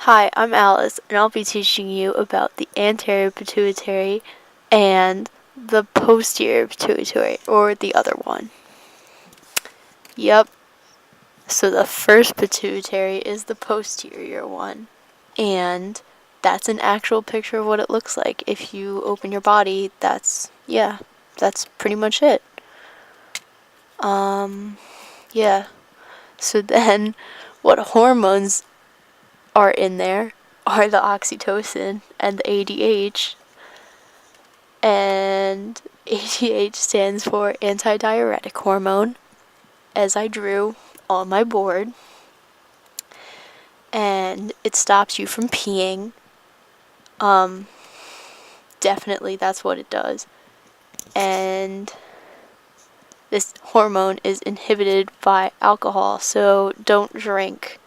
Hi, I'm Alice, and I'll be teaching you about the anterior pituitary and the posterior pituitary, or the other one. Yep, so the first pituitary is the posterior one, and that's an actual picture of what it looks like. If you open your body, that's pretty much it. Yeah. So then, what hormones are in there are the oxytocin and the ADH. And ADH stands for antidiuretic hormone, as I drew on my board. And it stops you from peeing. Definitely that's what it does. And this hormone is inhibited by alcohol, so don't drink.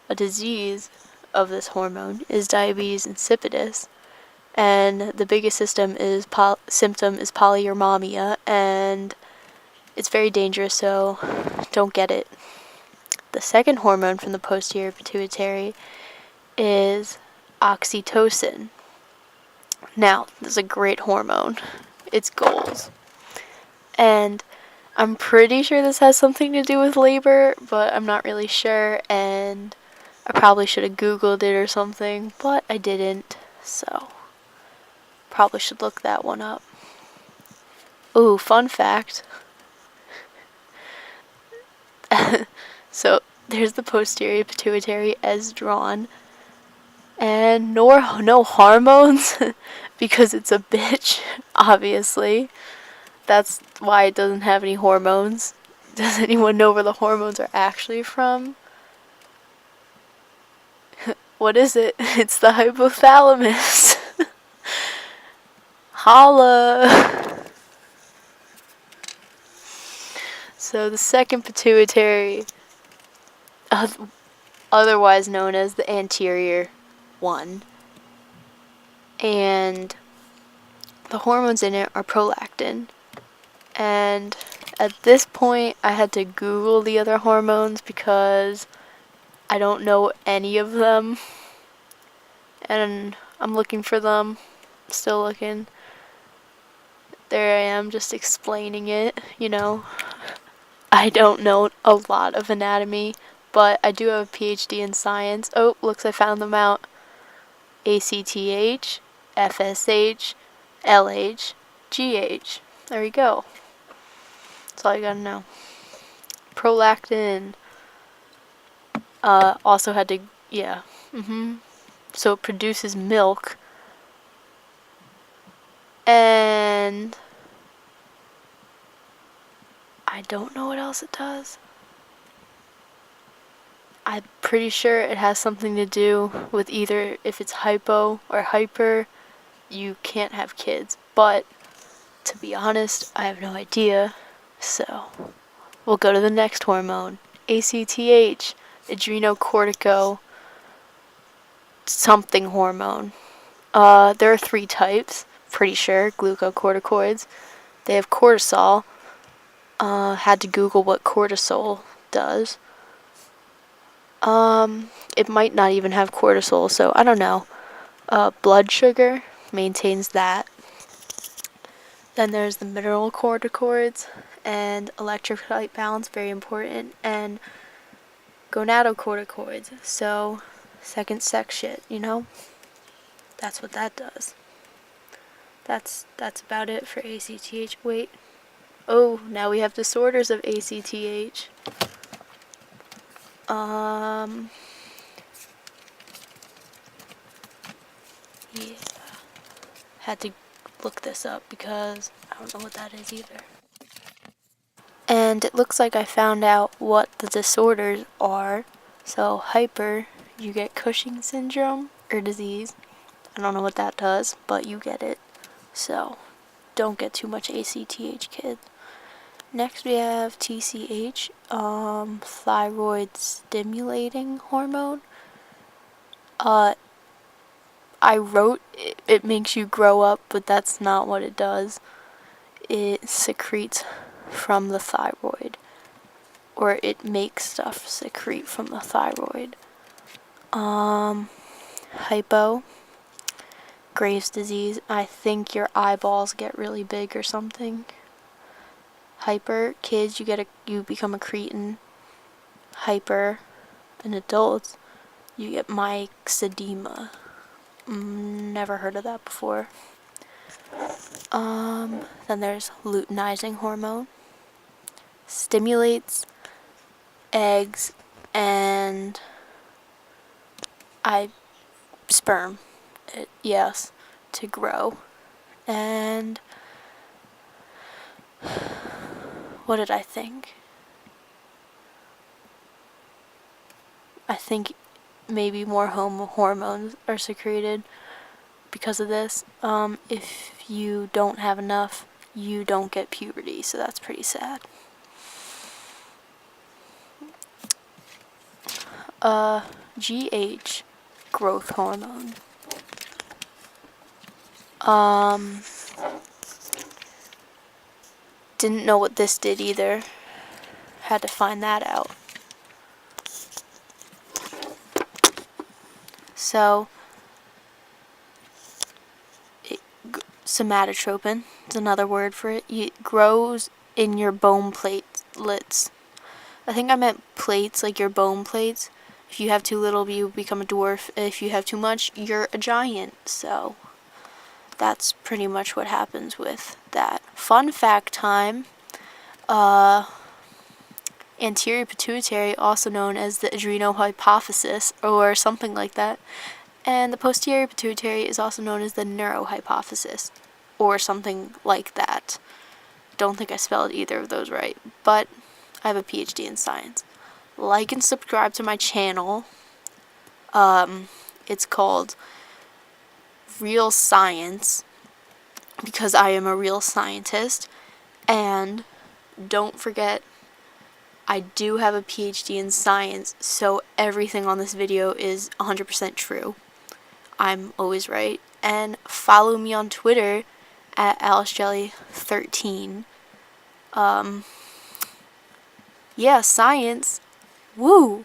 A disease of this hormone is diabetes insipidus, and the biggest symptom is polyuromia, and it's very dangerous, so don't get it. The second hormone from the posterior pituitary is oxytocin. Now, this is a great hormone. It's gold. And I'm pretty sure this has something to do with labor, but I'm not really sure, and I probably should have Googled it or something, but I didn't, so probably should look that one up. Ooh, fun fact. So, there's the posterior pituitary as drawn, and no hormones, because it's a bitch, obviously. That's why it doesn't have any hormones. Does anyone know where the hormones are actually from? What is it? It's the hypothalamus. Holla! So the second pituitary, otherwise known as the anterior one, and the hormones in it are prolactin. And at this point, I had to Google the other hormones because I don't know any of them. And I'm looking for them. Still looking. There I am, just explaining it, I don't know a lot of anatomy, but I do have a PhD in science. Oh, looks I found them out. ACTH, FSH, LH, GH. There we go. That's all you gotta know. Prolactin. Also had to, So it produces milk. And I don't know what else it does. I'm pretty sure it has something to do with either if it's hypo or hyper, you can't have kids. But to be honest, I have no idea. So we'll go to the next hormone. ACTH, adrenocortico something hormone. There are 3 types, pretty sure, glucocorticoids. They have cortisol. Had to Google what cortisol does. It might not even have cortisol, so I don't know. Blood sugar maintains that. Then there's the mineralocorticoids and electrolyte balance, very important, and gonadocorticoids. So, second sex shit, That's what that does. That's about it for ACTH. Wait. Oh, now we have disorders of ACTH. Yeah. Had to look this up because I don't know what that is either. And it looks like I found out what the disorders are. So hyper, you get Cushing syndrome or disease. I don't know what that does, but you get it. So don't get too much ACTH, kids. Next we have TCH, thyroid stimulating hormone. I wrote it makes you grow up, but that's not what it does. It secretes from the thyroid, or it makes stuff secrete from the thyroid. Hypo, Graves' disease. I think your eyeballs get really big or something. Hyper, kids, you become a cretin. Hyper, in adults, you get myxedema. Never heard of that before. Then there's luteinizing hormone. Stimulates eggs and sperm, yes, to grow. And what did I think? I think maybe more hormones are secreted because of this. If you don't have enough, you don't get puberty, so that's pretty sad. GH, growth hormone. Didn't know what this did either. Had to find that out. So, somatotropin is another word for it. It grows in your bone platelets. I think I meant plates, like your bone plates. If you have too little, you become a dwarf. If you have too much, you're a giant. So, that's pretty much what happens with that. Fun fact time. Anterior pituitary, also known as the adrenohypophysis or something like that. And the posterior pituitary is also known as the neurohypophysis or something like that. Don't think I spelled either of those right, but I have a PhD in science. Like and subscribe to my channel. It's called Real Science because I am a real scientist. And don't forget, I do have a PhD in science, so everything on this video is 100% true. I'm always right. And follow me on Twitter at AliceJelly13. Yeah, science. Woo!